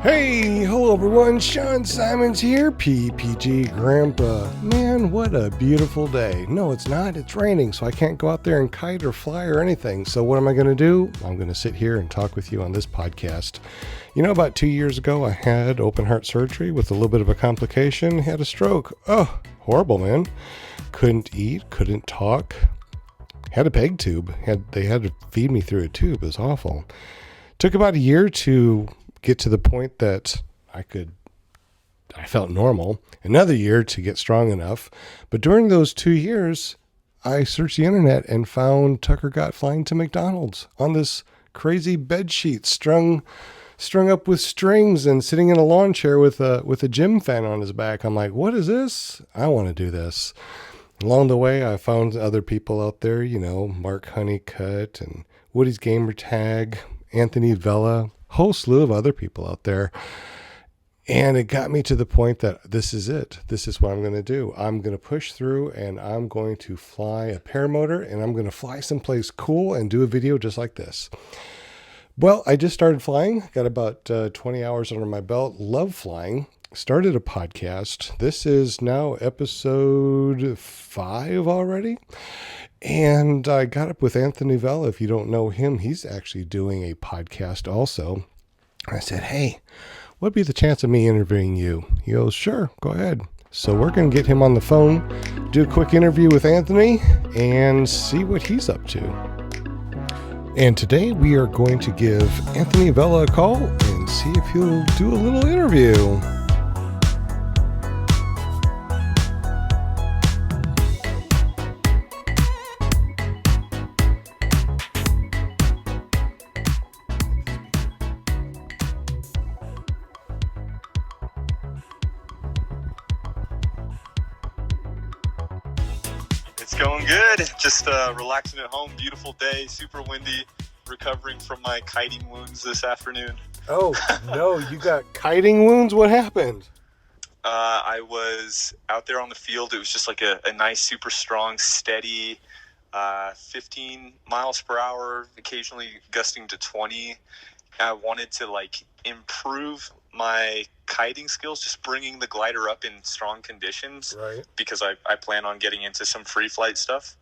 Hey, hello everyone, Sean Symons here, PPG Grandpa. Man, what a beautiful day. No, it's not, it's raining, so I can't go out there and kite or fly or anything. So what am I going to do? I'm going to sit here and talk with you on this podcast. You know, about 2 years ago, I had open heart surgery with a little bit of a complication, had a stroke. Oh, horrible, man. Couldn't eat, couldn't talk. Had a peg tube. They had to feed me through a tube. It was awful. Took about a year to get to the point that I felt normal. Another year to get strong enough. But during those 2 years, I searched the internet and found Tucker Got Flying to McDonald's on this crazy bed sheet strung up with strings and sitting in a lawn chair with a gym fan on his back. I'm like, what is this? I want to do this. Along the way, I found other people out there, you know, Mark Honeycutt and Woody's Gamer Tag, Anthony Vella, whole slew of other people out there. And it got me to the point that this is it. This is what I'm going to do. I'm going to push through and I'm going to fly a paramotor and I'm going to fly someplace cool and do a video just like this. Well, I just started flying, got about 20 hours under my belt, love flying, started a podcast. This is now episode 5 already. And I got up with Anthony Vella. If you don't know him, he's actually doing a podcast also. I said, hey, what'd be the chance of me interviewing you? He goes, sure, go ahead. So we're going to get him on the phone, do a quick interview with Anthony, and see what he's up to. And today we are going to give Anthony Vella a call and see if he'll do a little interview. It's going good. Just relaxing at home. Beautiful day. Super windy. Recovering from my kiting wounds this afternoon. Oh, no, you got kiting wounds? What happened? I was out there on the field. It was just like a nice, super strong, steady 15 miles per hour, occasionally gusting to 20. I wanted to improve my kiting skills, just bringing the glider up in strong conditions, right? Because I plan on getting into some free flight stuff.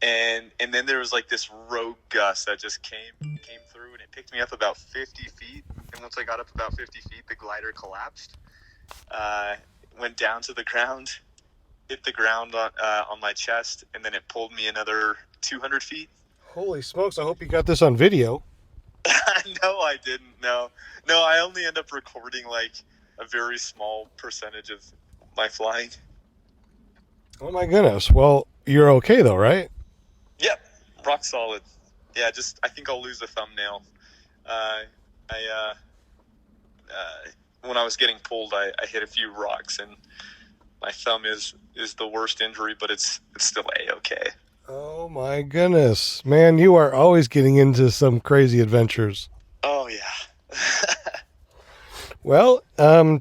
And then there was this rogue gust that just came through, and it picked me up about 50 feet. And once I got up about 50 feet, the glider collapsed, went down to the ground, hit the ground on my chest, and then it pulled me another 200 feet. Holy smokes, I hope you got this on video. No, I didn't. No, I only end up recording a very small percentage of my flying. Oh my goodness. Well, you're okay though, right? Yep, rock solid. Yeah, I think I'll lose a thumbnail. When I was getting pulled, I hit a few rocks, and my thumb is the worst injury, but it's still A-okay. Oh my goodness. Man, you are always getting into some crazy adventures. Oh, yeah. Well,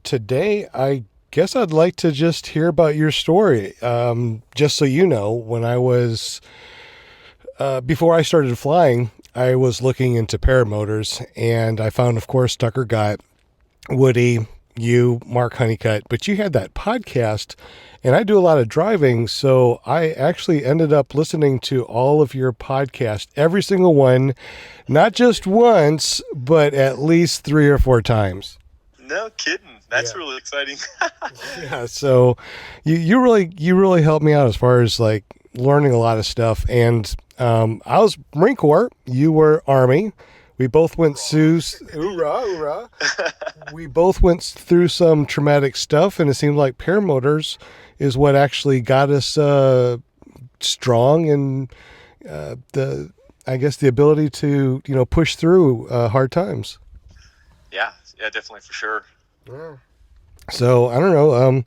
today I guess I'd like to just hear about your story. Just so you know, when I was, before I started flying, I was looking into paramotors, and I found, of course, Tucker Got, Woody, you, Mark Honeycutt, but you had that podcast, and I do a lot of driving, so I actually ended up listening to all of your podcasts, every single one, not just once, but at least 3 or 4 times. No kidding. That's really exciting. Yeah, so you really helped me out as far as learning a lot of stuff. And I was Marine Corps, you were Army. We both went through hoorah. We both went through some traumatic stuff, and it seemed like paramotors is what actually got us strong and the ability to push through hard times. Yeah, definitely, for sure. Yeah. So I don't know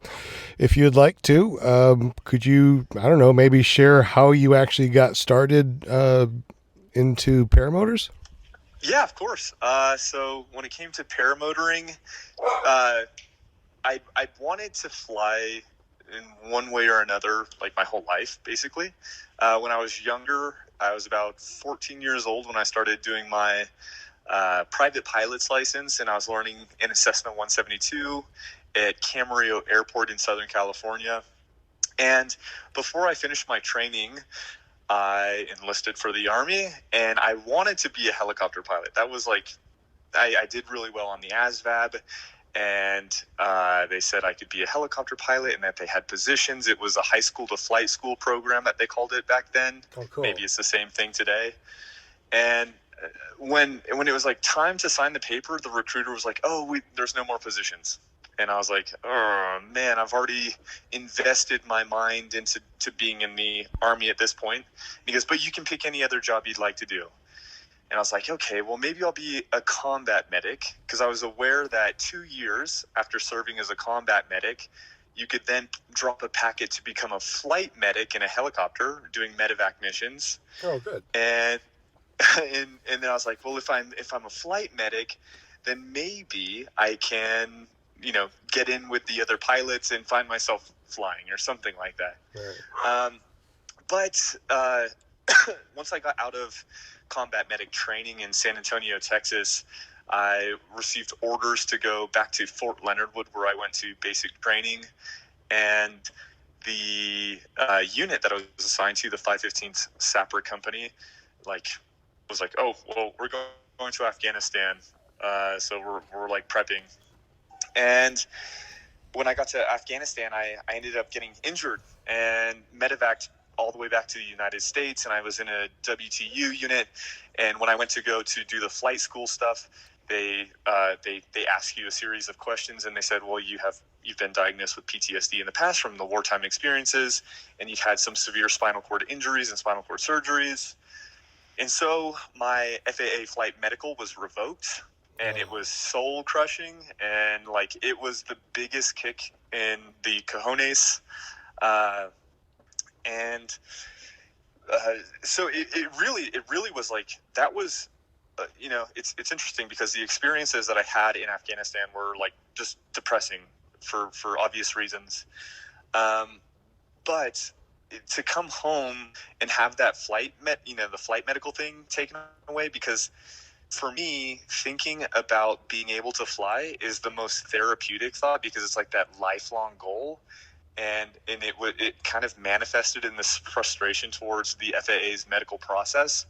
if you'd like to. Could you maybe share how you actually got started into paramotors? Yeah, of course. So when it came to paramotoring, I wanted to fly in one way or another, my whole life, basically. When I was younger, I was about 14 years old when I started doing my private pilot's license, and I was learning in a Cessna 172 at Camarillo Airport in Southern California. And before I finished my training, I enlisted for the Army, and I wanted to be a helicopter pilot. That was like, I did really well on the ASVAB, and they said I could be a helicopter pilot and that they had positions. It was a high school to flight school program that they called it back then. Oh, cool. Maybe it's the same thing today. And when it was like time to sign the paper, the recruiter was like, "Oh, there's no more positions." And I was like, "Oh man, I've already invested my mind into being in the Army at this point." And he goes, "But you can pick any other job you'd like to do." And I was like, "Okay, well maybe I'll be a combat medic," because I was aware that 2 years after serving as a combat medic, you could then drop a packet to become a flight medic in a helicopter doing medevac missions. Oh, good. And and then I was like, well, if I'm a flight medic, then maybe I can, get in with the other pilots and find myself flying or something like that. Right. But once I got out of combat medic training in San Antonio, Texas, I received orders to go back to Fort Leonard Wood, where I went to basic training. And the unit that I was assigned to, the 515th Sapper Company, was like, "Oh, well, we're going to Afghanistan, so we're like prepping." And when I got to Afghanistan, I ended up getting injured and medevaced all the way back to the United States, and I was in a WTU unit. And when I went to go to do the flight school stuff, they ask you a series of questions, and they said, "Well, you've been diagnosed with PTSD in the past from the wartime experiences, and you've had some severe spinal cord injuries and spinal cord surgeries." And so my FAA flight medical was revoked, and it was soul crushing, and it was the biggest kick in the cojones. So it really was like, that was, it's interesting because the experiences that I had in Afghanistan were just depressing for obvious reasons. But to come home and have that the flight medical thing taken away, because for me, thinking about being able to fly is the most therapeutic thought, because it's like that lifelong goal. And it kind of manifested in this frustration towards the FAA's medical process.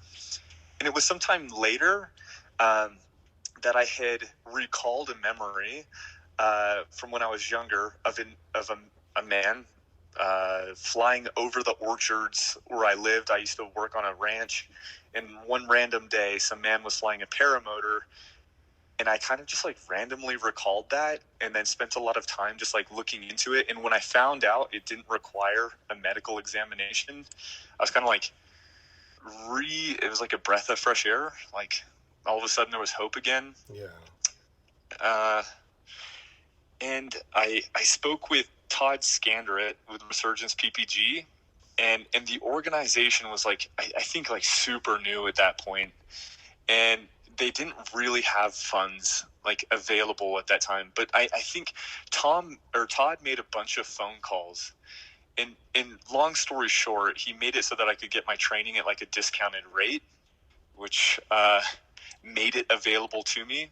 And it was sometime later that I had recalled a memory from when I was younger of a man flying over the orchards where I lived. I used to work on a ranch, and one random day, some man was flying a paramotor, and I kind of just randomly recalled that, and then spent a lot of time just looking into it. And when I found out it didn't require a medical examination, I was kind of it was like a breath of fresh air. All of a sudden there was hope again. Yeah. And I spoke with Todd Scanderett with Resurgence PPG, and the organization was I think super new at that point, and they didn't really have funds available at that time. But I think Todd made a bunch of phone calls, and long story short, he made it so that I could get my training at a discounted rate, which made it available to me.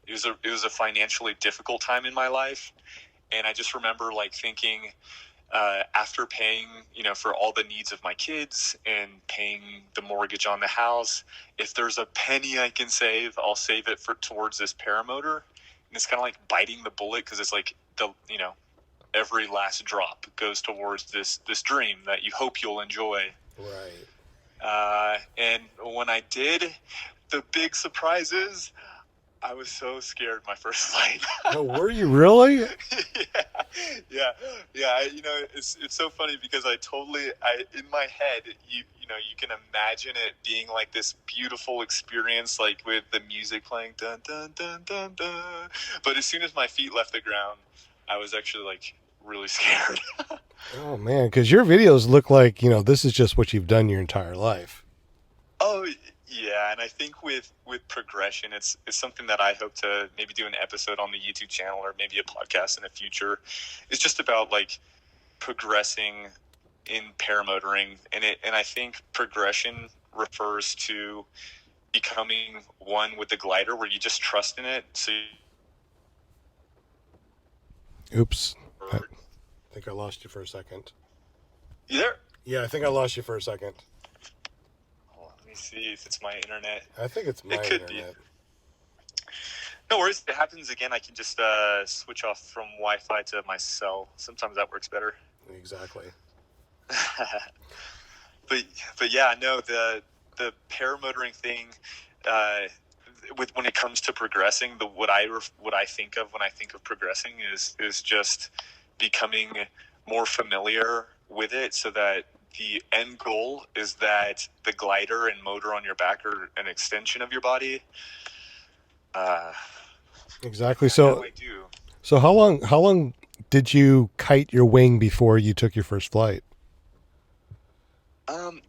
It was a financially difficult time in my life, and I just remember thinking, after paying for all the needs of my kids and paying the mortgage on the house, if there's a penny I can save, I'll save it towards this paramotor. And it's kind of biting the bullet, because it's every last drop goes towards this dream that you hope you'll enjoy. Right. And when I did, the big surprise is I was so scared my first flight. Oh, were you really? Yeah. It's so funny because in my head, you can imagine it being this beautiful experience, with the music playing, dun dun dun dun dun. But as soon as my feet left the ground, I was actually really scared. Oh man, because your videos look like this is just what you've done your entire life. Oh yeah, and I think with progression, it's something that I hope to maybe do an episode on the YouTube channel, or maybe a podcast in the future. It's just about progressing in paramotoring, and I think progression refers to becoming one with the glider, where you just trust in it. So Oops. I think I lost you for a second. you there? Yeah, I think I lost you for a second. Hold on, let me see if it's my internet. I think it's my It could internet. be. No worries. If it happens again, I can just switch off from Wi-Fi to my cell. Sometimes that works better. Exactly. but yeah, no, the paramotoring thing, when it comes to progressing, what I think of when I think of progressing is just becoming more familiar with it, so that the end goal is that the glider and motor on your back are an extension of your body. Exactly. How do I do? So how long did you kite your wing before you took your first flight?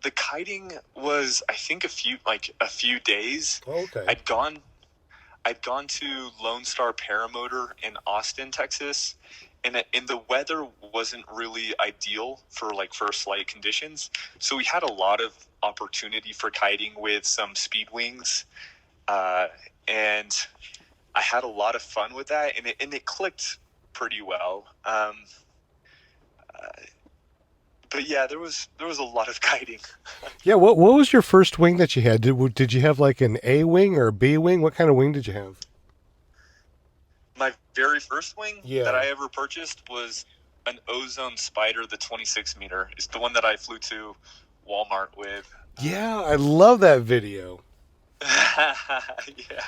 The kiting was, I think, a few days. Oh, okay. I'd gone to Lone Star Paramotor in Austin, Texas, and the weather wasn't really ideal for like first flight conditions. So we had a lot of opportunity for kiting with some speed wings, and I had a lot of fun with that, and it clicked pretty well. But yeah, there was a lot of kiting. Yeah. What was your first wing that you had? Did you have like an A wing or a B wing? What kind of wing did you have? My very first wing Yeah. that I ever purchased was an Ozone Spider, the 26 meter. It's the one that I flew to Walmart with. Yeah, I love that video. Yeah.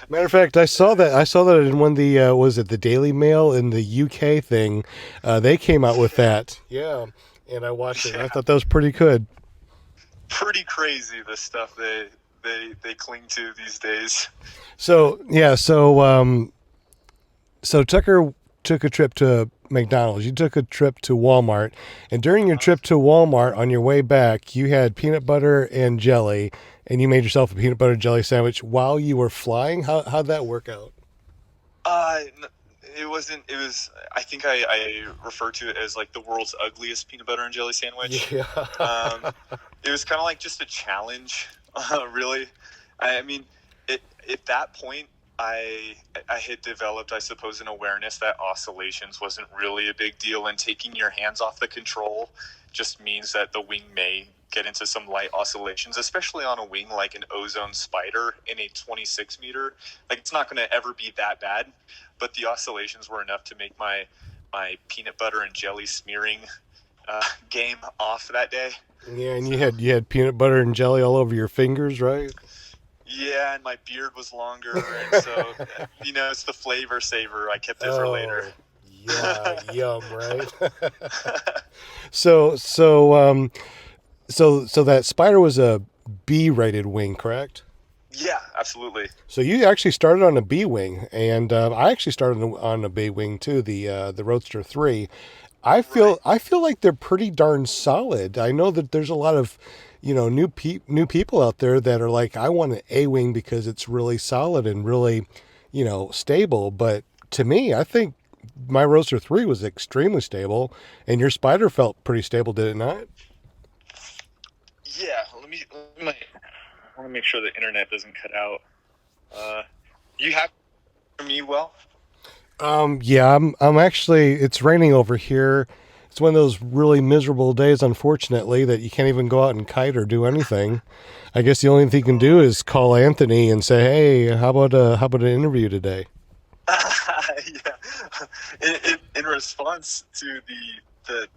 Matter of fact, I saw that in one of the was it the Daily Mail in the UK thing? They came out with that. Yeah, and I watched it. And I thought that was pretty good. Pretty crazy, the stuff they cling to these days. So yeah, so Tucker took a trip to McDonald's. You took a trip to Walmart, and during your trip to Walmart, on your way back, you had peanut butter and jelly, and you made yourself a peanut butter and jelly sandwich while you were flying. How'd that work out? It wasn't. It was. I think I refer to it as like the world's ugliest peanut butter and jelly sandwich. Yeah. It was kind of like just a challenge, really. I mean, at that point, I had developed, I suppose, an awareness that oscillations wasn't really a big deal, and taking your hands off the control just means that the wing may get into some light oscillations, especially on a wing like an Ozone Spider in a 26 meter. Like, it's not going to ever be that bad, but the oscillations were enough to make my peanut butter and jelly smearing game off that day. Yeah, and you had peanut butter and jelly all over your fingers, right? Yeah, and my beard was longer, and so it's the flavor saver. I kept it for later. Yeah, yum, right? So that Spider was a B-rated wing, correct? Yeah, absolutely. So you actually started on a B wing, and I actually started on a B wing too, the Roadster 3. I feel like they're pretty darn solid. I know that there's a lot of new people out there that are like, I want an A wing because it's really solid and really stable. But to me, I think my Roadster 3 was extremely stable, and your Spider felt pretty stable, did it not? Yeah, I want to make sure the internet doesn't cut out. You have me well? Yeah, I'm actually, it's raining over here. It's one of those really miserable days, unfortunately, that you can't even go out and kite or do anything. I guess the only thing you can do is call Anthony and say, "Hey, how about an interview today?" Yeah. In response to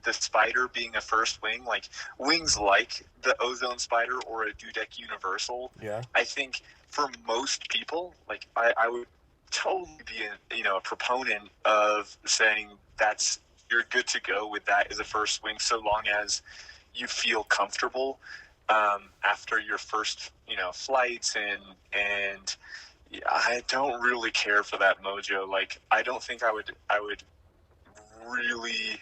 the Spider being a first wing, like wings like the Ozone Spider or a Dudek Universal, Yeah. I think for most people, like I would totally be a proponent of saying you're good to go with that as a first wing, so long as you feel comfortable after your first flights, and I don't really care for that mojo. Like, I don't think I would really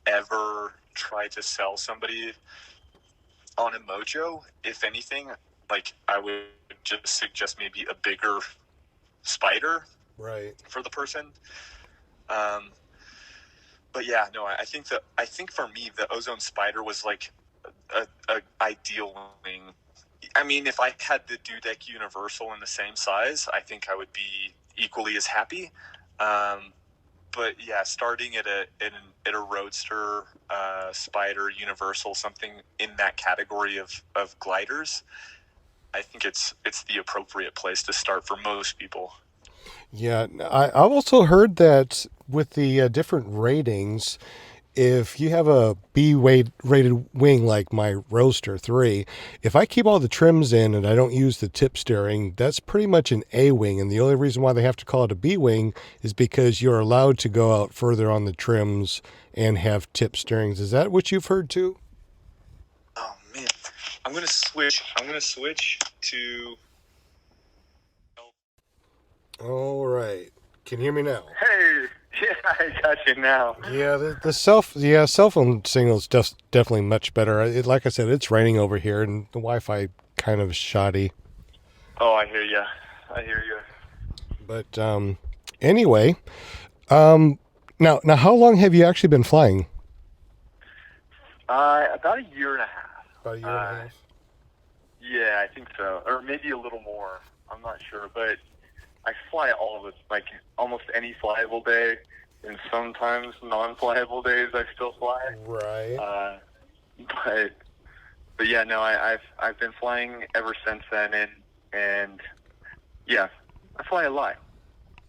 ever try to sell somebody on a mojo. If anything, like, I would just suggest maybe a bigger Spider, right, for the person. But yeah, no, I think for me, the Ozone Spider was like a ideal wing. I mean, if I had the Dudek Universal in the same size, I think I would be equally as happy. But yeah, starting at a Roadster, Spider, Universal, something in that category of gliders, I think it's the appropriate place to start for most people. Yeah, I've also heard that with the different ratings, if you have a rated wing like my Roadster 3, if I keep all the trims in and I don't use the tip steering, that's pretty much an A wing. And the only reason why they have to call it a B wing is because you're allowed to go out further on the trims and have tip steerings. Is that what you've heard too? Oh man, I'm gonna switch to. All right. Can you hear me now? Hey, yeah, I got you now. Yeah, the cell phone signal is just definitely much better. Like I said, it's raining over here, and the Wi-Fi kind of shoddy. Oh, I hear you. But anyway, now how long have you actually been flying? About a year and a half. About a year and a half. Yeah, I think so, or maybe a little more. I'm not sure, but I fly all of it, like almost any flyable day, and sometimes non-flyable days I still fly. Right. But yeah, no, I've been flying ever since then, and yeah, I fly a lot.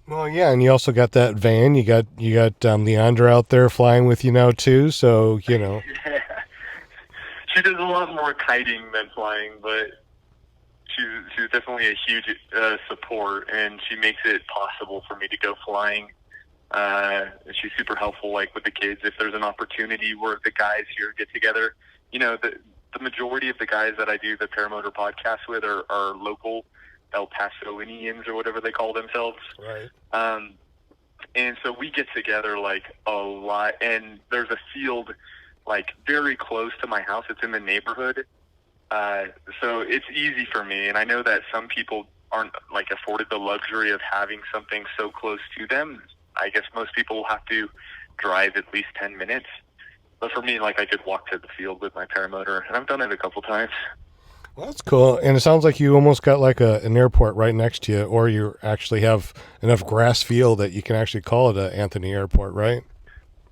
Well, yeah, and you also got that van. You got Leandra out there flying with you now too. So Yeah. She does a lot more kiting than flying, but she's definitely a huge support, and she makes it possible for me to go flying. She's super helpful, like with the kids. If there's an opportunity where the guys here get together, the majority of the guys that I do the Paramotor podcast with are local El Pasoinians or whatever they call themselves. Right. And so we get together like a lot, and there's a field like very close to my house. It's in the neighborhood. So it's easy for me. And I know that some people aren't like afforded the luxury of having something so close to them. I guess most people will have to drive at least 10 minutes. But for me, like I could walk to the field with my paramotor, and I've done it a couple times. Well, that's cool. And it sounds like you almost got like an airport right next to you, or you actually have enough grass field that you can actually call it a Anthony Airport, right?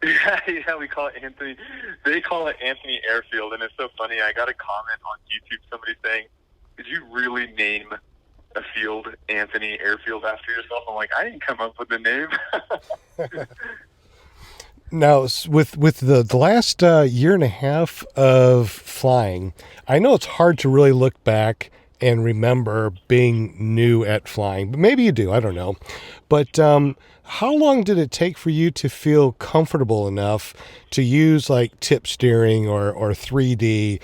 Yeah, we call it Anthony. They call it Anthony Airfield, and it's so funny. I got a comment on YouTube, somebody saying, "Did you really name a field Anthony Airfield after yourself?" I'm like, I didn't come up with the name. Now, with the last year and a half of flying, I know it's hard to really look back and remember being new at flying, but maybe you do. I don't know. But how long did it take for you to feel comfortable enough to use like tip steering or 3D,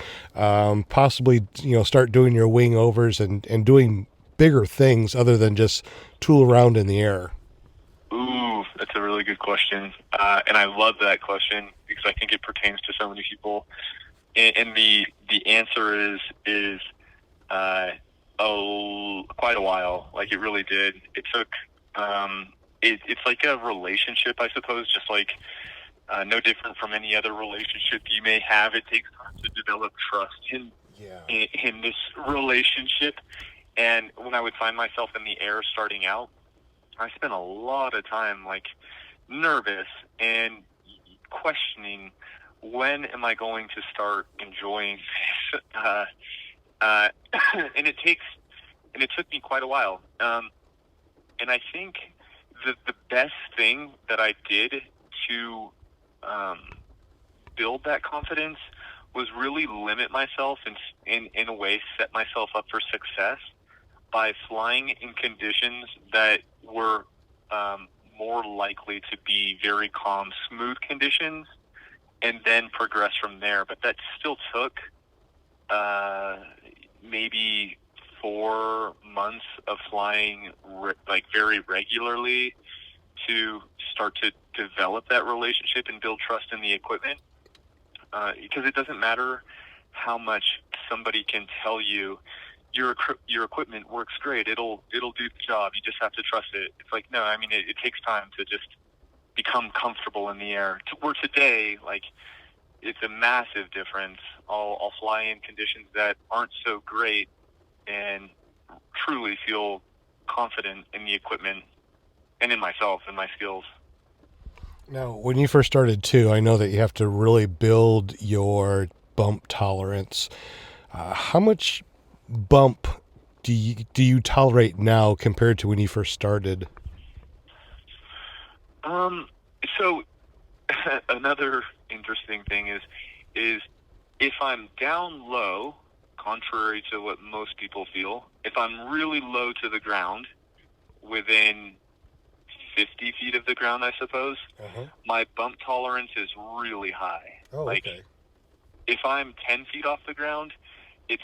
possibly start doing your wing overs and doing bigger things other than just tool around in the air? Ooh, that's a really good question, and I love that question because I think it pertains to so many people. And the answer is quite a while. Like it really did. It took. It's like a relationship, I suppose. Just like no different from any other relationship you may have. It takes time to develop trust in this relationship. And when I would find myself in the air starting out, I spent a lot of time like nervous and questioning, when am I going to start enjoying this? And it took me quite a while. And I think the best thing that I did to build that confidence was really limit myself and in a way set myself up for success by flying in conditions that were more likely to be very calm, smooth conditions, and then progress from there. But that still took maybe 4 months of flying like very regularly to start to develop that relationship and build trust in the equipment. Because it doesn't matter how much somebody can tell you your equipment works great. It'll do the job. You just have to trust it. It's like, no, I mean, it takes time to just become comfortable in the air. Where today, like, it's a massive difference. I'll fly in conditions that aren't so great, and truly feel confident in the equipment and in myself and my skills. Now, when you first started too, I know that you have to really build your bump tolerance. How much bump do you tolerate now compared to when you first started? So another interesting thing is if I'm down low, contrary to what most people feel, if I'm really low to the ground, within 50 feet of the ground, I suppose, my bump tolerance is really high. Oh, like, okay. If I'm 10 feet off the ground, it's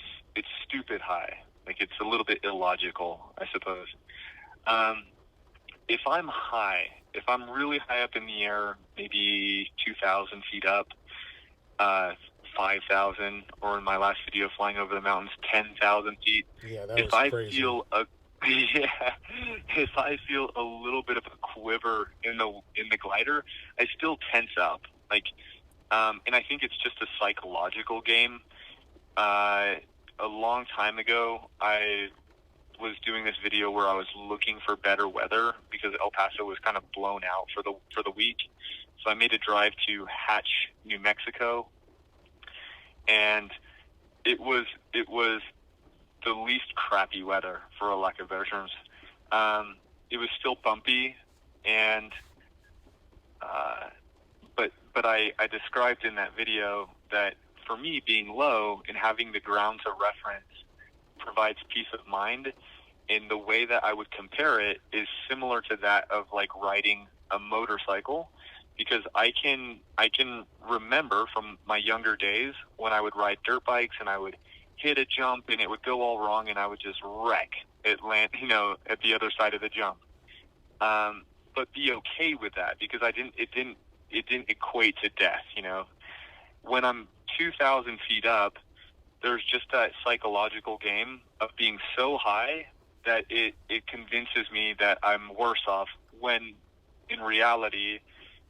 stupid high. Like, it's a little bit illogical, I suppose. If I'm high, if I'm really high up in the air, maybe 2,000 feet up, 5,000, or in my last video flying over the mountains, 10,000 feet. Yeah, that if was I crazy. feel if I feel a little bit of a quiver in the glider, I still tense up. And I think it's just a psychological game. A long time ago, I was doing this video where I was looking for better weather because El Paso was kind of blown out for the week. So I made a drive to Hatch, New Mexico, and it was the least crappy weather, for a lack of better terms. It was still bumpy, and but I described in that video that for me, being low and having the ground to reference provides peace of mind. And the way that I would compare it is similar to that of like riding a motorcycle, because I can remember from my younger days when I would ride dirt bikes and I would hit a jump and it would go all wrong and I would just wreck it, land, at the other side of the jump. But be okay with that, because it didn't equate to death. When I'm 2,000 feet up, there's just that psychological game of being so high that it convinces me that I'm worse off, when in reality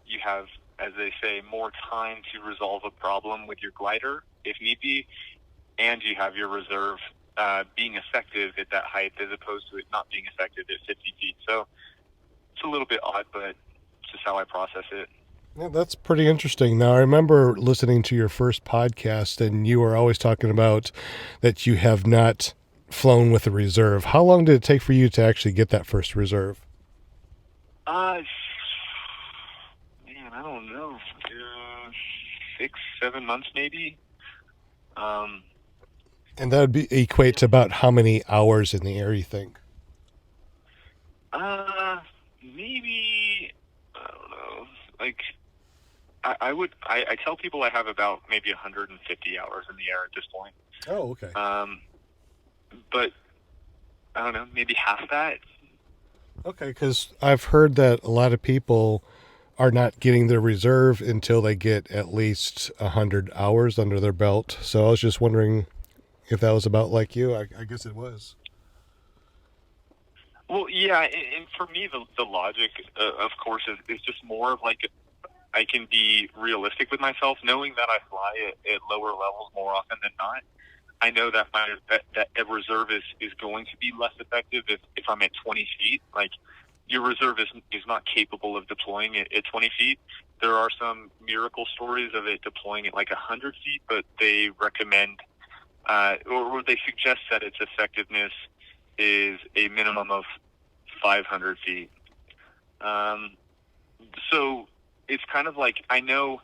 you have, as they say, more time to resolve a problem with your glider if need be, and you have your reserve being effective at that height as opposed to it not being effective at 50 feet. So it's a little bit odd, but it's just how I process it. Yeah, that's pretty interesting. Now, I remember listening to your first podcast, and you were always talking about that you have not flown with a reserve. How long did it take for you to actually get that first reserve? Man, I don't know. 6, 7 months maybe. And that would equate to about how many hours in the air, you think? Maybe, I don't know. Like, I tell people I have about maybe 150 hours in the air at this point. Oh, okay. But I don't know, maybe half that. Okay, because I've heard that a lot of people are not getting their reserve until they get at least 100 hours under their belt. So I was just wondering if that was about like you. I guess it was. Well, yeah, and for me, the logic, of course, is just more of like, I can be realistic with myself, knowing that I fly at lower levels more often than not. I know that that a reserve is going to be less effective if I'm at 20 feet. Like, your reserve is not capable of deploying at 20 feet. There are some miracle stories of it deploying at like 100 feet, but they recommend or they suggest that its effectiveness is a minimum of 500 feet. So it's kind of like, I know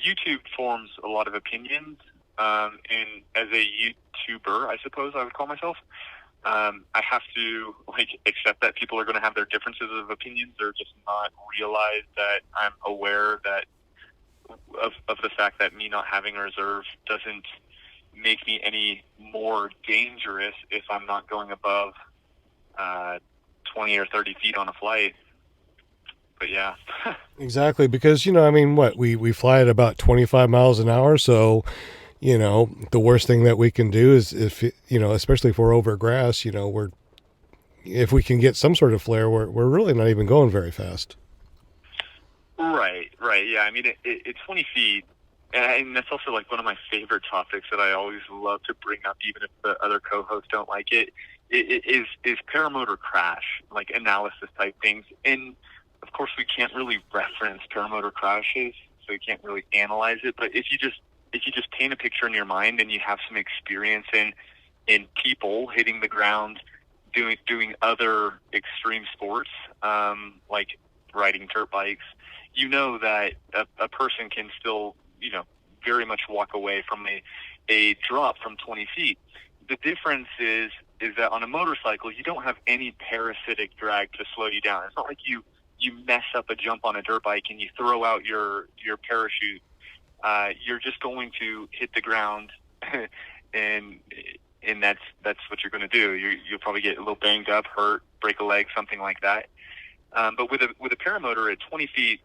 YouTube forms a lot of opinions, and as a YouTuber, I suppose I would call myself, I have to accept that people are going to have their differences of opinions, or just not realize that I'm aware that of the fact that me not having a reserve doesn't make me any more dangerous if I'm not going above 20 or 30 feet on a flight. But yeah. Exactly, because we fly at about 25 miles an hour, so the worst thing that we can do is, if especially if we're over grass, if we can get some sort of flare, we're really not even going very fast. Right. Yeah. I mean, at 20 feet, And that's also like one of my favorite topics that I always love to bring up, even if the other co-hosts don't like it, is paramotor crash, like analysis type things. And of course, we can't really reference paramotor crashes, so we can't really analyze it. But if you just paint a picture in your mind and you have some experience in people hitting the ground, doing other extreme sports, like riding dirt bikes, you know that a person can still, very much walk away from a drop from 20 feet. The difference is that on a motorcycle, you don't have any parasitic drag to slow you down. It's not like you mess up a jump on a dirt bike and you throw out your parachute. You're just going to hit the ground, and that's what you're going to do. You'll probably get a little banged up, hurt, break a leg, something like that. But with a paramotor at 20 feet,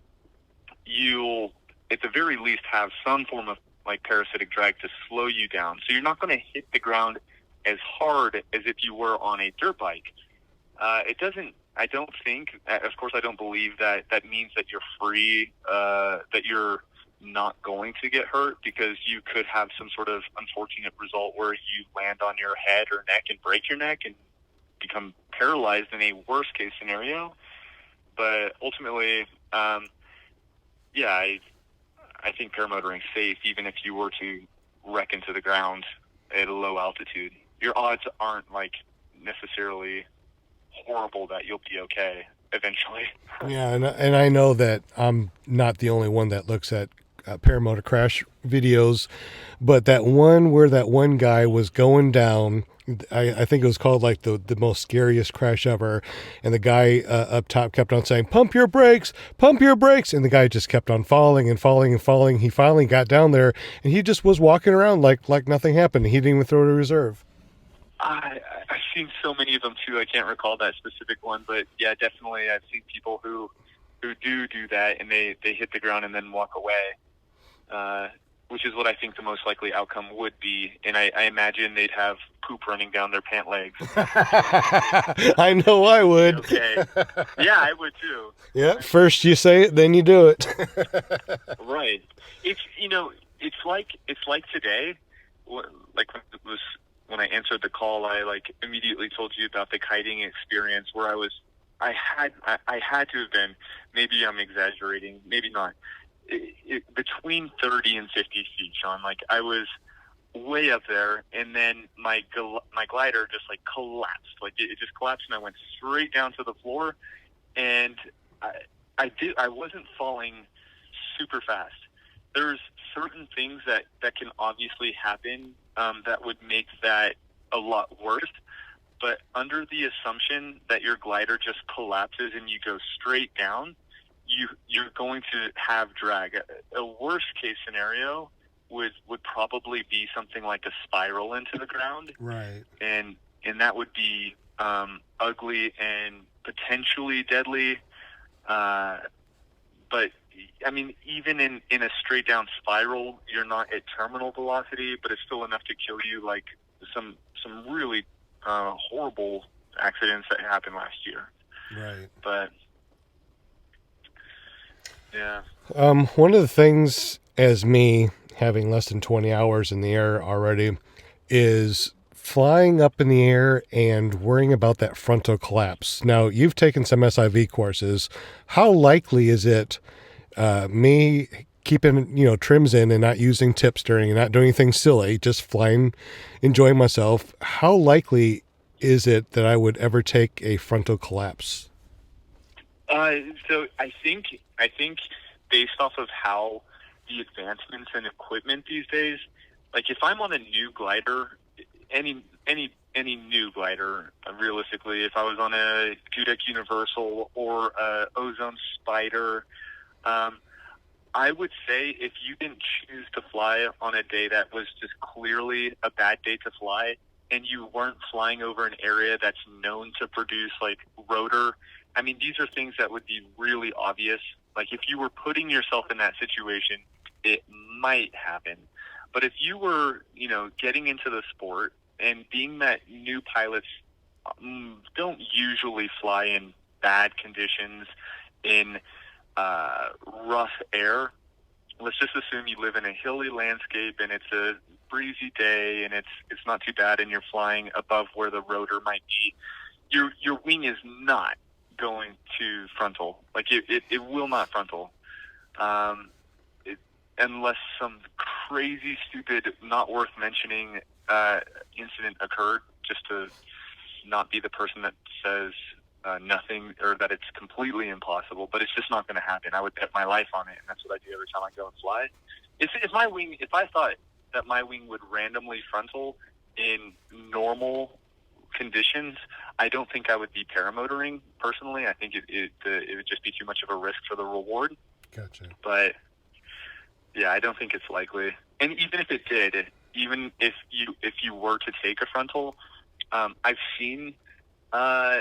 you'll at the very least have some form of like parasitic drag to slow you down. So you're not going to hit the ground as hard as if you were on a dirt bike. I don't think, of course, I don't believe that means that you're free, that you're not going to get hurt, because you could have some sort of unfortunate result where you land on your head or neck and break your neck and become paralyzed in a worst case scenario. But ultimately, I think paramotoring's safe, even if you were to wreck into the ground at a low altitude. Your odds aren't like necessarily horrible that you'll be okay eventually. Yeah, and I know that I'm not the only one that looks at paramotor crash videos, but that one where that one guy was going down, I think it was called like the most scariest crash ever, and the guy up top kept on saying, pump your brakes, and the guy just kept on falling and falling and falling. He finally got down there, and he just was walking around like nothing happened. He didn't even throw to reserve. I've seen so many of them too. I can't recall that specific one, but yeah, definitely I've seen people who do that, and they hit the ground and then walk away, which is what I think the most likely outcome would be. And I imagine they'd have poop running down their pant legs. I know I would. Okay. Yeah, I would too. Yeah, first you say it, then you do it. Right. It's like today, like when I answered the call, I like immediately told you about the kiting experience where I had to have been, maybe I'm exaggerating, maybe not, between 30 and 50 feet, Sean. Like I was way up there, and then my glider just like collapsed. Like it just collapsed, and I went straight down to the floor. And I wasn't falling super fast. There's certain things that can obviously happen that would make that a lot worse. But under the assumption that your glider just collapses and you go straight down, you're going to have drag. A worst case scenario would probably be something like a spiral into the ground. Right. And that would be ugly and potentially deadly. But I mean, even in a straight down spiral, you're not at terminal velocity, but it's still enough to kill you, like some really horrible accidents that happened last year. Right. But yeah. One of the things, as me having less than 20 hours in the air already, is flying up in the air and worrying about that frontal collapse. Now, you've taken some SIV courses. How likely is it, me keeping, trims in and not using tip steering and not doing anything silly, just flying, enjoying myself, how likely is it that I would ever take a frontal collapse? So I think based off of how the advancements in equipment these days, like if I'm on a new glider, any new glider, realistically, if I was on a Dudek Universal or a Ozone Spider, I would say if you didn't choose to fly on a day that was just clearly a bad day to fly, and you weren't flying over an area that's known to produce like rotor, I mean, these are things that would be really obvious. Like if you were putting yourself in that situation, it might happen. But if you were, getting into the sport, and being that new pilots don't usually fly in bad conditions in rough air, let's just assume you live in a hilly landscape and it's a breezy day and it's not too bad and you're flying above where the rotor might be. Your wing is not going to frontal. Like it will not frontal. Unless some crazy, stupid, not worth mentioning incident occurred, just to not be the person that says nothing or that it's completely impossible. But it's just not going to happen. I would bet my life on it, and that's what I do every time I go and fly. If I thought that my wing would randomly frontal in normal conditions, I don't think I would be paramotoring personally. I think it would just be too much of a risk for the reward. Gotcha. But yeah, I don't think it's likely. And even if it did, even if you were to take a frontal, I've seen there's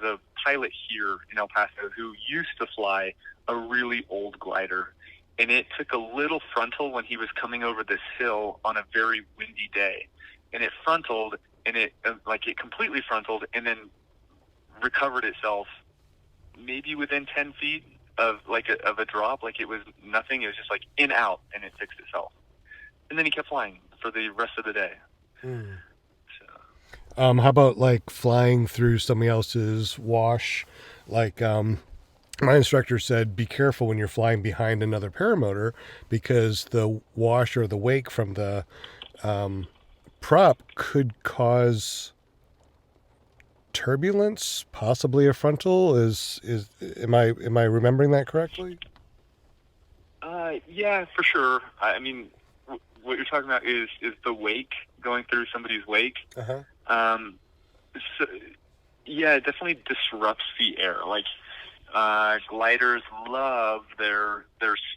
a pilot here in El Paso who used to fly a really old glider, and it took a little frontal when he was coming over this hill on a very windy day, and it frontaled, and it completely frontaled, and then recovered itself maybe within 10 feet of a drop. Like it was nothing. It was just like in, out, and it fixed itself. And then he kept flying for the rest of the day. Mm. So. How about like flying through somebody else's wash? Like, my instructor said, be careful when you're flying behind another paramotor because the wash or the wake from the prop could cause turbulence, possibly a frontal. Am I remembering that correctly? Yeah, for sure. I mean, what you're talking about is the wake, going through somebody's wake. Uh-huh. So, yeah, it definitely disrupts the air. Like gliders love their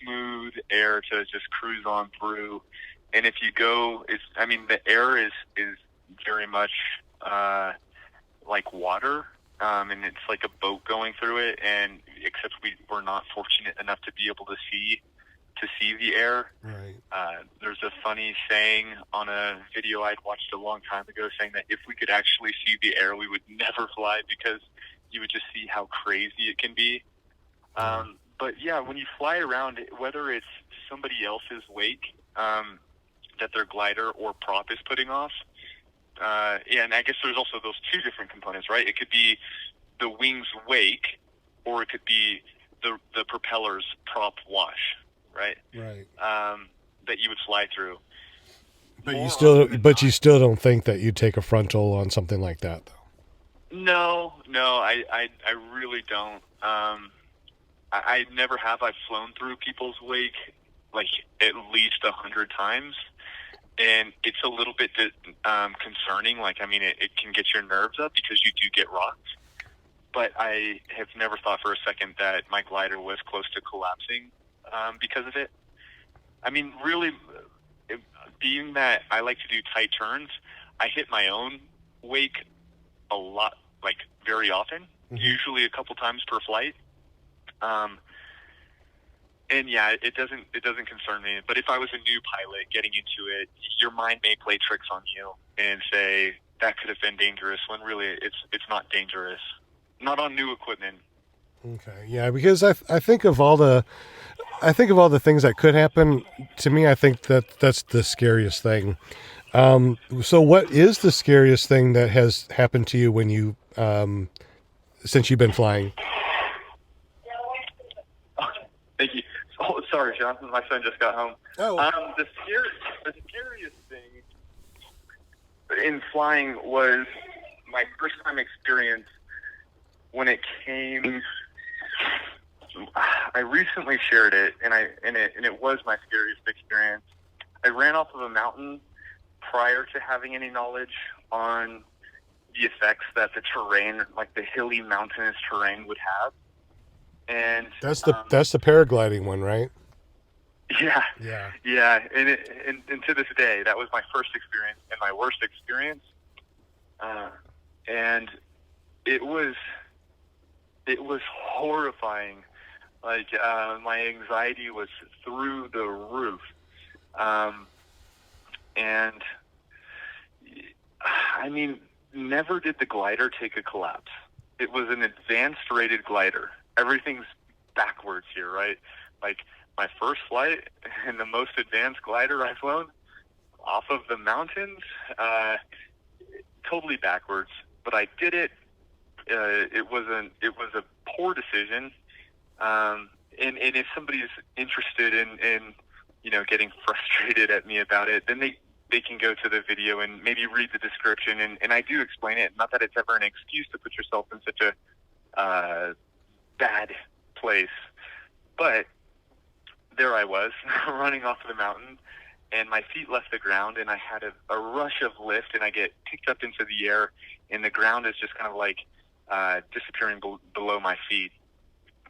smooth air to just cruise on through, and if you go, the air is very much like water, and it's like a boat going through it, and except we're not fortunate enough to be able to see the air. Right. There's a funny saying on a video I'd watched a long time ago saying that if we could actually see the air, we would never fly because you would just see how crazy it can be. But yeah, when you fly around, whether it's somebody else's wake that their glider or prop is putting off, and I guess there's also those two different components, right? It could be the wing's wake, or it could be the propeller's prop wash, right? Right. That you would fly through. But you still don't think that you'd take a frontal on something like that, though. No, I really don't. I never have. I've flown through people's wake like at least 100 times. And it's a little bit concerning. Like, it can get your nerves up because you do get rocked. But I have never thought for a second that my glider was close to collapsing because of it. Really, being that I like to do tight turns, I hit my own wake a lot, like very often, mm-hmm. Usually a couple times per flight. And yeah, it doesn't concern me. But if I was a new pilot getting into it, your mind may play tricks on you and say that could have been dangerous when really it's not dangerous. Not on new equipment. Okay, yeah, because I think of all the things that could happen. To me, I think that's the scariest thing. So what is the scariest thing that has happened to you when you since you've been flying? Thank you. Oh, sorry, Jonathan. My son just got home. Oh. The scariest thing in flying was my first time experience when it came. I recently shared it, and it was my scariest experience. I ran off of a mountain prior to having any knowledge on the effects that the terrain, like the hilly mountainous terrain, would have. And that's the paragliding one, right? Yeah. Yeah. And to this day, that was my first experience and my worst experience. And it was horrifying. Like, my anxiety was through the roof. And never did the glider take a collapse. It was an advanced rated glider. Everything's backwards here, right? Like, my first flight and the most advanced glider I've flown off of the mountains, totally backwards, but I did it. It was a poor decision. And if somebody's interested in getting frustrated at me about it, then they can go to the video and maybe read the description, and I do explain it. Not that it's ever an excuse to put yourself in such a bad place, but there I was running off the mountain, and my feet left the ground, and I had a rush of lift, and I get picked up into the air, and the ground is just kind of like disappearing below my feet.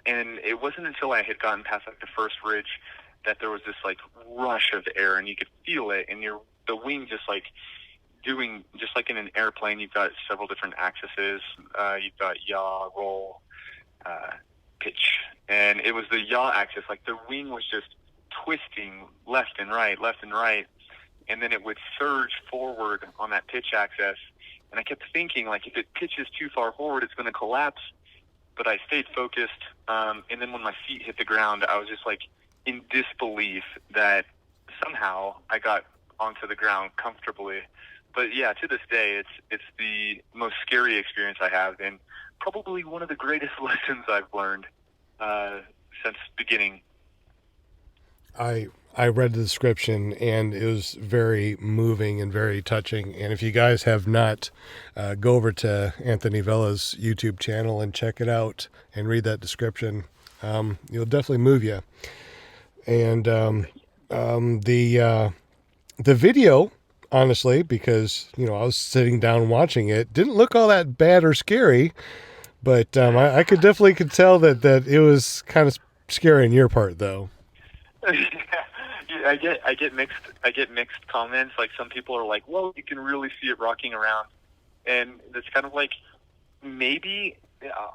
And it wasn't until I had gotten past like the first ridge that there was this like rush of air, and you could feel it, and the wing just like doing, just like in an airplane, you've got several different axes. You've got yaw, roll, pitch, and it was the yaw axis. Like the wing was just twisting left and right, and then it would surge forward on that pitch axis. And I kept thinking, like, if it pitches too far forward, it's going to collapse. But I stayed focused, and then when my feet hit the ground, I was just like in disbelief that somehow I got onto the ground comfortably. But yeah, to this day, it's the most scary experience I have, and probably one of the greatest lessons I've learned since beginning. I read the description, and it was very moving and very touching. And if you guys have not, go over to Anthony Vella's YouTube channel and check it out and read that description. It'll definitely move you. And the video, honestly, because I was sitting down watching it, didn't look all that bad or scary, but I could tell that it was kind of scary on your part, though. I get mixed comments. Like, some people are like, "Well, you can really see it rocking around," and it's kind of like, maybe,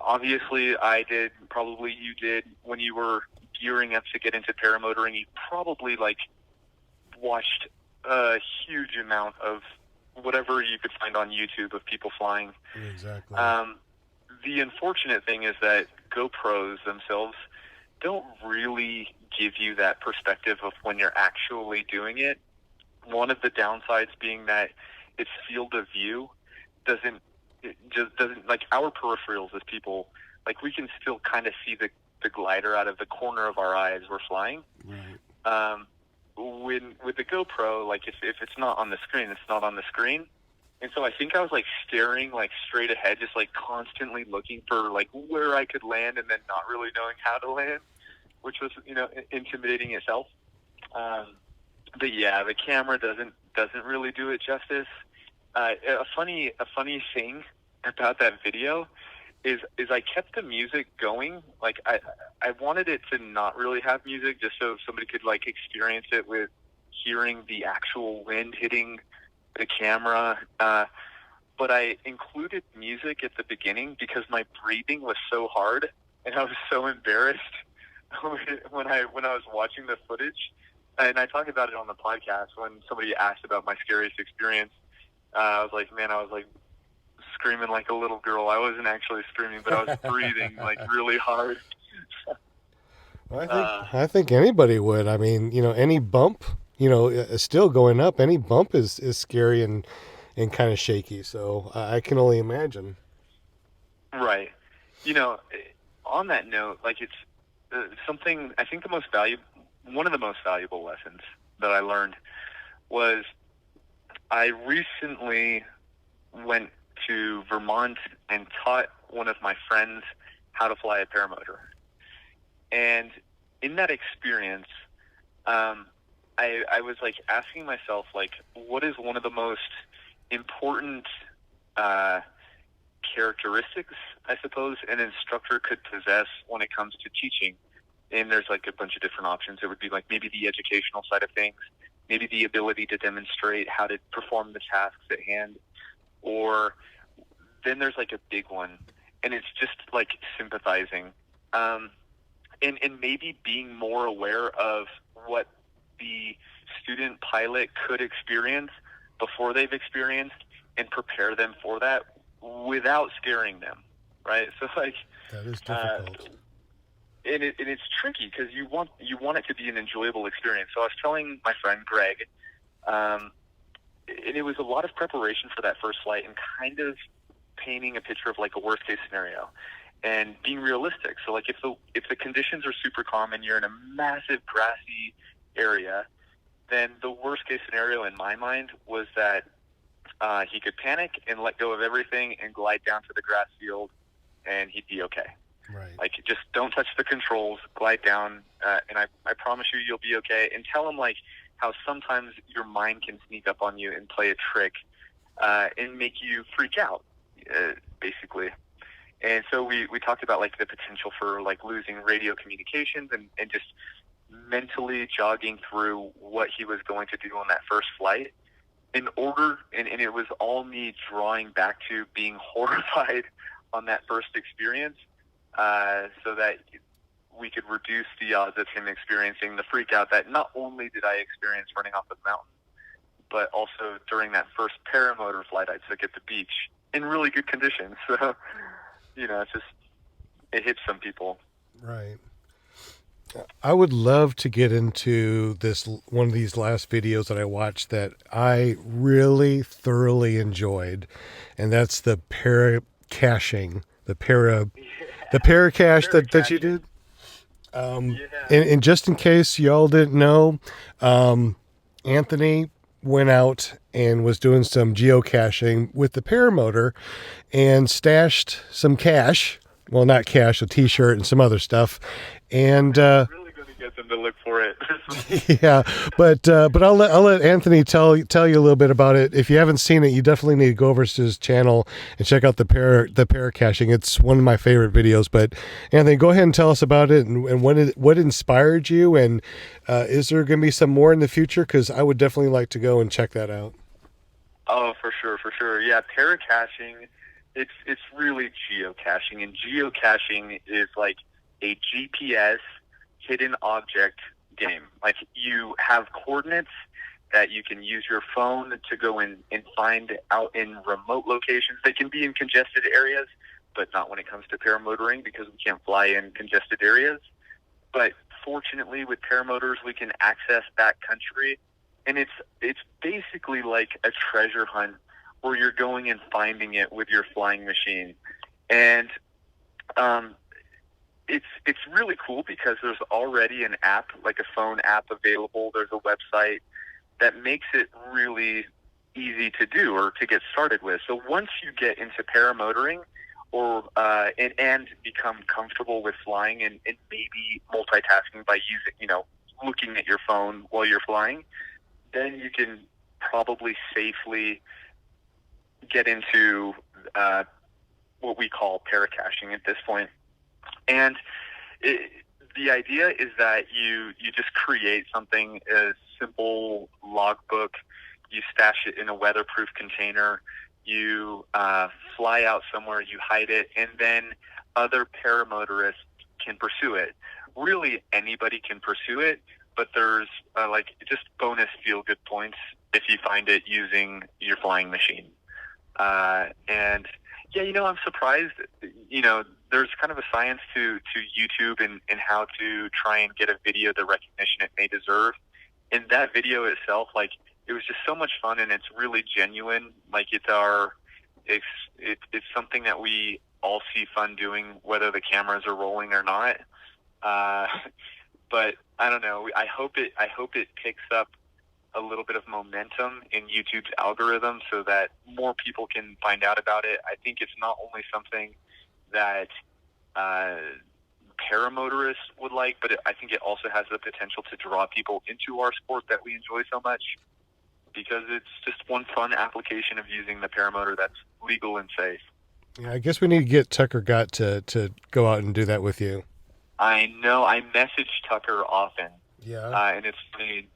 obviously, I did. Probably you did when you were gearing up to get into paramotoring. You probably like watched a huge amount of whatever you could find on YouTube of people flying. Exactly. The unfortunate thing is that GoPros themselves don't really give you that perspective of when you're actually doing it. One of the downsides being that its field of view doesn't like our peripherals as people, like, we can still kind of see the glider out of the corner of our eye as we're flying. Right. With the GoPro, like, if it's not on the screen, it's not on the screen. And so I think I was like staring like straight ahead, just like constantly looking for like where I could land, and then not really knowing how to land, which was, intimidating itself. But yeah, the camera doesn't really do it justice. A funny thing about that video is I kept the music going. Like, I wanted it to not really have music, just so somebody could like experience it with hearing the actual wind hitting the camera. But I included music at the beginning because my breathing was so hard, and I was so embarrassed when I was watching the footage. And I talked about it on the podcast when somebody asked about my scariest experience. I was like, screaming like a little girl. I wasn't actually screaming, but I was breathing like really hard. Well, I think anybody would. I mean, any bump, still going up, any bump is scary and kind of shaky. So I can only imagine. Right. On that note, like, it's something, I think one of the most valuable lessons that I learned was I recently went to Vermont and taught one of my friends how to fly a paramotor. And in that experience, I was like asking myself, like, what is one of the most important characteristics, I suppose, an instructor could possess when it comes to teaching? And there's like a bunch of different options. It would be like maybe the educational side of things, maybe the ability to demonstrate how to perform the tasks at hand, or then there's like a big one, and it's just like sympathizing, and maybe being more aware of what the student pilot could experience before they've experienced, and prepare them for that without scaring them, right? So like, that is difficult. and it's tricky because you want it to be an enjoyable experience. So I was telling my friend Greg, and it was a lot of preparation for that first flight and kind of painting a picture of like a worst case scenario and being realistic. So like if the conditions are super calm and you're in a massive grassy area, then the worst case scenario in my mind was that he could panic and let go of everything and glide down to the grass field, and he'd be okay. Right. Like, just don't touch the controls, glide down, and I promise you'll be okay. And tell him, like, how sometimes your mind can sneak up on you and play a trick and make you freak out, basically. And so we talked about, like, the potential for, like, losing radio communications and just mentally jogging through what he was going to do on that first flight. And it was all me drawing back to being horrified on that first experience, so that we could reduce the odds of him experiencing the freak out that not only did I experience running off the mountain, but also during that first paramotor flight I took at the beach in really good conditions. So, it hits some people. Right. I would love to get into this, one of these last videos that I watched that I really thoroughly enjoyed, and that's the para-caching, the para-cache that you did. And just in case y'all didn't know, Anthony went out and was doing some geocaching with the paramotor and stashed some cash. Well, not cash, a T-shirt and some other stuff. And Really going to get them to look for it. yeah, but I'll let Anthony tell you a little bit about it. If you haven't seen it, you definitely need to go over to his channel and check out the para caching. It's one of my favorite videos. But Anthony, go ahead and tell us about it and what inspired you, and is there going to be some more in the future? Because I would definitely like to go and check that out. Oh, for sure. Yeah, para caching. It's really geocaching, and geocaching is like a GPS hidden object game. Like, you have coordinates that you can use your phone to go in and find out in remote locations. They can be in congested areas, but not when it comes to paramotoring, because we can't fly in congested areas. But fortunately, with paramotors, we can access backcountry, and it's basically like a treasure hunt where you're going and finding it with your flying machine. And it's really cool because there's already an app, like a phone app available. There's a website that makes it really easy to do or to get started with. So once you get into paramotoring or and become comfortable with flying and maybe multitasking by looking at your phone while you're flying, then you can probably safely get into what we call paracaching at this point. And the idea is that you just create something, a simple logbook. You stash it in a weatherproof container. You fly out somewhere, you hide it, and then other paramotorists can pursue it. Really, anybody can pursue it, but there's just bonus feel-good points if you find it using your flying machine. And yeah, I'm surprised, there's kind of a science to YouTube and how to try and get a video the recognition it may deserve. In that video itself, it was just so much fun, and it's really genuine. It's something that we all see fun doing, whether the cameras are rolling or not. But I don't know. I hope it picks up a little bit of momentum in YouTube's algorithm so that more people can find out about it. I think it's not only something that paramotorists would like, but I think it also has the potential to draw people into our sport that we enjoy so much, because it's just one fun application of using the paramotor that's legal and safe. Yeah, I guess we need to get Tucker Gott to go out and do that with you. I know. I message Tucker often. Yeah. And it's funny.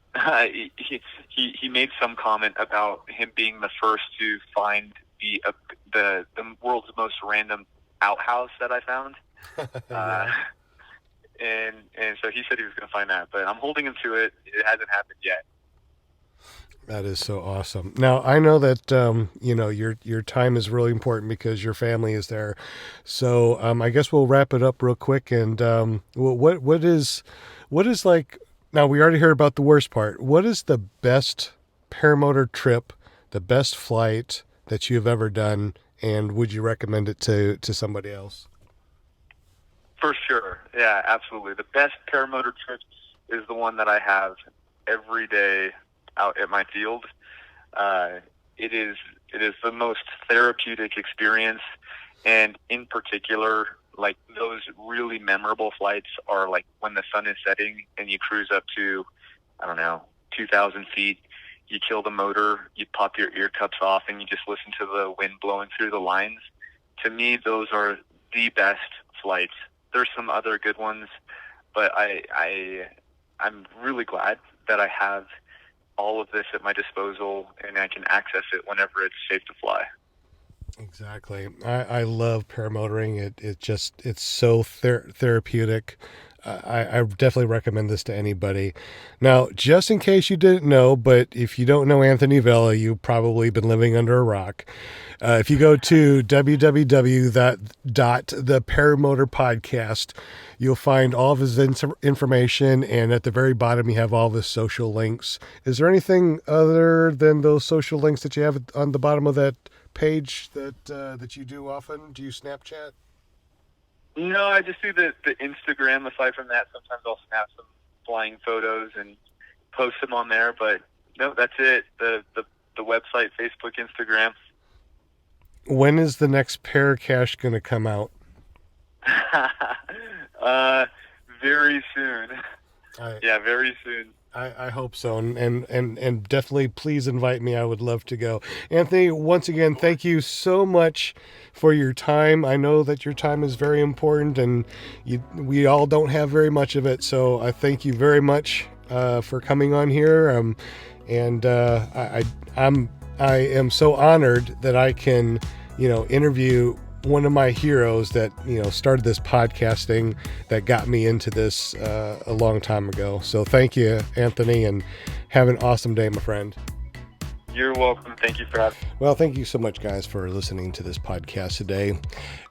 He made some comment about him being the first to find the world's most random outhouse that I found. Yeah. And so he said he was going to find that, but I'm holding him to it. It hasn't happened yet. That is so awesome. Now I know that your time is really important because your family is there. So I guess we'll wrap it up real quick. And what is like? Now we already heard about the worst part. What is the best paramotor trip, the best flight that you have ever done, and would you recommend it to somebody else? For sure. Yeah, absolutely. The best paramotor trip is the one that I have every day out at my field. It is the most therapeutic experience, and in particular, like those really memorable flights are like when the sun is setting and you cruise up to, I don't know, 2,000 feet. You kill the motor, you pop your ear cups off, and you just listen to the wind blowing through the lines. To me, those are the best flights. There's some other good ones, but I'm really glad that I have all of this at my disposal and I can access it whenever it's safe to fly. Exactly. I love paramotoring. It's so therapeutic. I definitely recommend this to anybody. Now, just in case you didn't know, but if you don't know Anthony Vella, you've probably been living under a rock. If you go to www.theparamotorpodcast, you'll find all of his information, and at the very bottom, you have all of his social links. Is there anything other than those social links that you have on the bottom of that page that you do often? Do you Snapchat? No, I just do the Instagram. Aside from that, sometimes I'll snap some flying photos and post them on there. But no, that's it. The website, Facebook, Instagram. When is the next Paracash going to come out? Very soon. Yeah, very soon. I hope so, and definitely please invite me. I would love to go. Anthony, once again, thank you so much for your time. I know that your time is very important, and we all don't have very much of it, so I thank you very much for coming on here. I am so honored that I can, interview one of my heroes that started this podcasting, that got me into this a long time ago. So thank you, Anthony, and have an awesome day, my friend. You're welcome. Thank you for having me. Well, thank you so much, guys, for listening to this podcast today.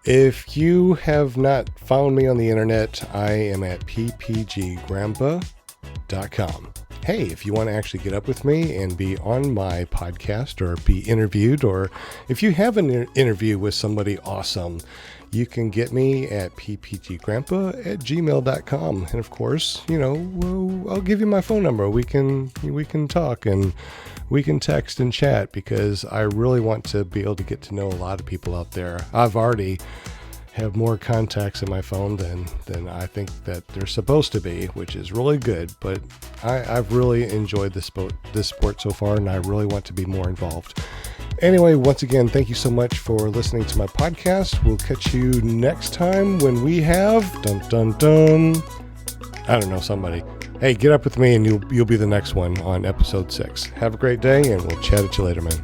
If you have not found me on the internet, I am at ppggrandpa.com. Hey, if you want to actually get up with me and be on my podcast or be interviewed, or if you have an interview with somebody awesome, you can get me at ppggrandpa@gmail.com. And of course, I'll give you my phone number. We can talk and we can text and chat, because I really want to be able to get to know a lot of people out there. I've already have more contacts in my phone than I think that they're supposed to be, which is really good. But I've really enjoyed this sport so far, and I really want to be more involved. Anyway, once again, thank you so much for listening to my podcast. We'll catch you next time when we have I don't know, somebody. Hey, get up with me and you'll be the next one on episode 6. Have a great day, and we'll chat at you later, man.